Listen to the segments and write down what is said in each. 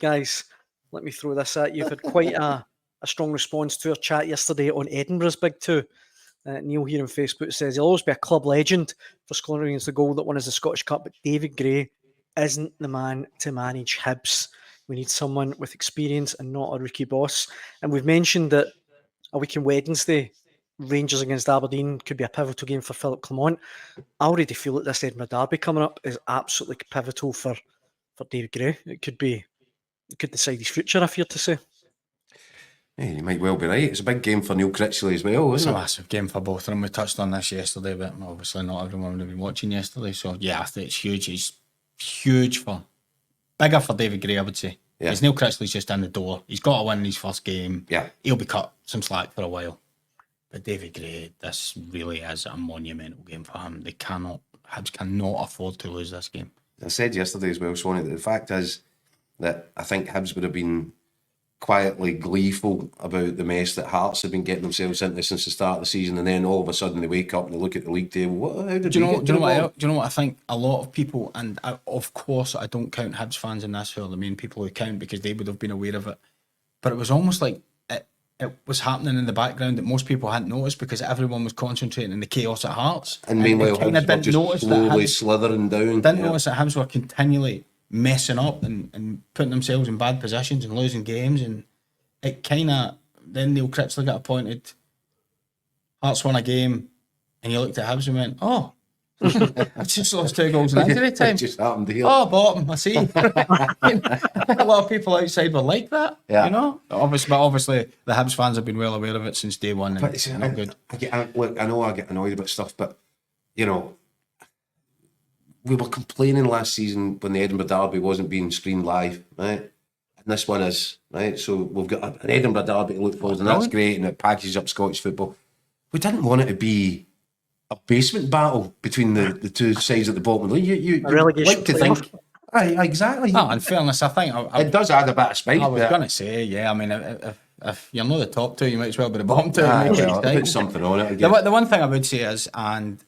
guys, let me throw this at you. You've had quite a strong response to our chat yesterday on Edinburgh's Big Two. Neil here on Facebook says he'll always be a club legend for scoring against the goal that won us the Scottish Cup, but David Gray isn't the man to manage Hibs. We need someone with experience and not a rookie boss. And we've mentioned that a week on Wednesday, Rangers against Aberdeen could be a pivotal game for Philip Clement. I already feel that this Edinburgh derby coming up is absolutely pivotal for David Gray. It could decide his future, I fear to say. Yeah, you might well be right. It's a big game for Neil Critchley as well, isn't it? It's a massive game for both of them. We touched on this yesterday, but obviously not everyone would have been watching yesterday. So yeah, I think it's huge. It's huge bigger for David Gray, I would say. Yeah. Because Neil Critchley's just in the door. He's got to win his first game. Yeah. He'll be cut some slack for a while. But David Gray, this really is a monumental game for him. Hibs cannot afford to lose this game. I said yesterday as well, Swanee, that the fact is that I think Hibs would have been quietly gleeful about the mess that Hearts have been getting themselves into since the start of the season, and then all of a sudden they wake up and they look at the league table. How did do you know what I think? A lot of people, and of course I don't count Hibs fans in this who are the main people who count because they would have been aware of it, but it was almost like it was happening in the background that most people hadn't noticed because everyone was concentrating on the chaos at Hearts. And meanwhile, Hibs were just slowly slithering down. Didn't notice that Hibs were continually messing up and putting themselves in bad positions and losing games, and it kind of, then Neil Critchley got appointed, Hearts won a game, and you looked at Hibs and went, oh, I just lost 2 goals in injury time. It just happened here. Oh, bottom, I see. A lot of people outside were like that, yeah. You know? Obviously, the Hibs fans have been well aware of it since day one, and it's not good. I know I get annoyed about stuff, but, you know, we were complaining last season when the Edinburgh derby wasn't being screened live, right? And this one is, right? So we've got an Edinburgh derby to look forward to, and that's great, and it packages up Scottish football. We didn't want it to be a basement battle between the two sides at the bottom of the league. You like to think... Aye, exactly. No, in fairness, I think... it does add a bit of spice. I was going to say, yeah, I mean, if you're not the top two, you might as well be the bottom two. Put something on it. The one thing I would say is, and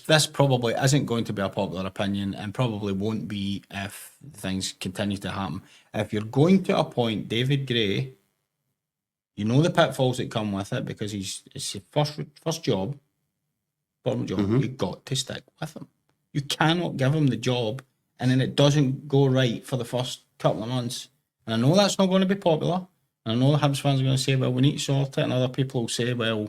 this probably isn't going to be a popular opinion and probably won't be if things continue to happen. If you're going to appoint David Gray, you know the pitfalls that come with it because it's his first job, bottom job. You've got to stick with him. You cannot give him the job and then it doesn't go right for the first couple of months. And I know that's not going to be popular. And I know the Hibs fans are going to say, well, we need to sort it. And other people will say, well,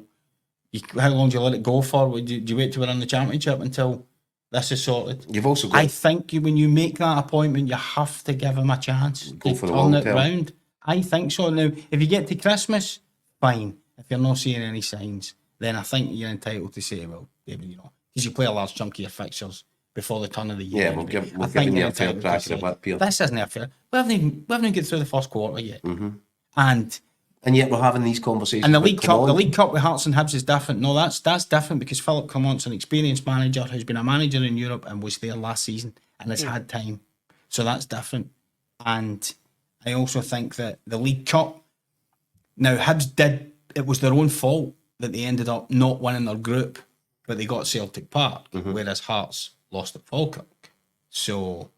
how long do you let it go for? Do you wait till we're in the championship until this is sorted? You've also got... I think when you make that appointment, you have to give him a chance to turn it round. I think so. Now, if you get to Christmas, fine. If you're not seeing any signs, then I think you're entitled to say, well, David, you know, because you play a large chunk of your fixtures before the turn of the year. Yeah, we'll give you a fair crack at that, Pierre. This isn't a fair. We haven't even got through the first quarter yet. And yet we're having these conversations. And the League Cup with Hearts and Hibs is different. No, that's different because Philip Clement's an experienced manager who's been a manager in Europe and was there last season and has had time. So that's different. And I also think that the League Cup, now Hibs it was their own fault that they ended up not winning their group, but they got Celtic Park, whereas Hearts lost at Falkirk. So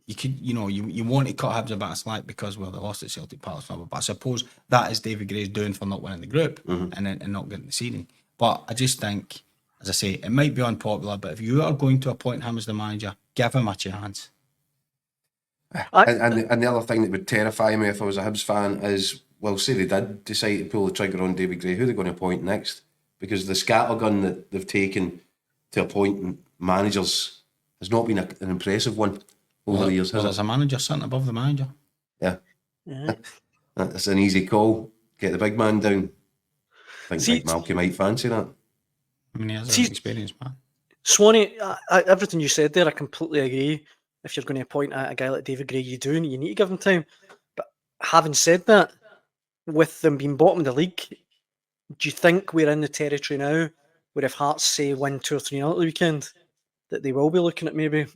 you could, you want to cut Hibs a bit of slack because, well, they lost at Celtic Park. But I suppose that is David Gray's doing for not winning the group and not getting the seeding. But I just think, as I say, it might be unpopular, but if you are going to appoint him as the manager, give him a chance. And the other thing that would terrify me if I was a Hibs fan is, well, say they did decide to pull the trigger on David Gray, who are they going to appoint next? Because the scattergun that they've taken to appoint managers has not been an impressive one over the years. Because it's a manager sitting above the manager. Yeah. That's an easy call. Get the big man down. I think Malky might fancy that. I mean, he has an experienced man. Swanee, everything you said there, I completely agree. If you're going to appoint a guy like David Gray, you need to give him time. But having said that, with them being bottom of the league, do you think we're in the territory now where if Hearts say win 2 or 3-0 at the weekend, that they will be looking at maybe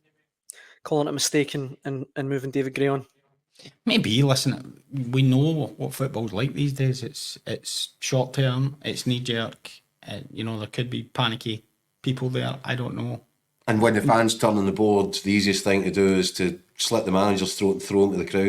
calling it a mistake and moving David Gray on? Maybe. Listen, we know what football's like these days. It's short term, it's knee jerk. There could be panicky people there. I don't know. And when the fans turn on the board, the easiest thing to do is to slit the manager's throat and throw him to the crowd.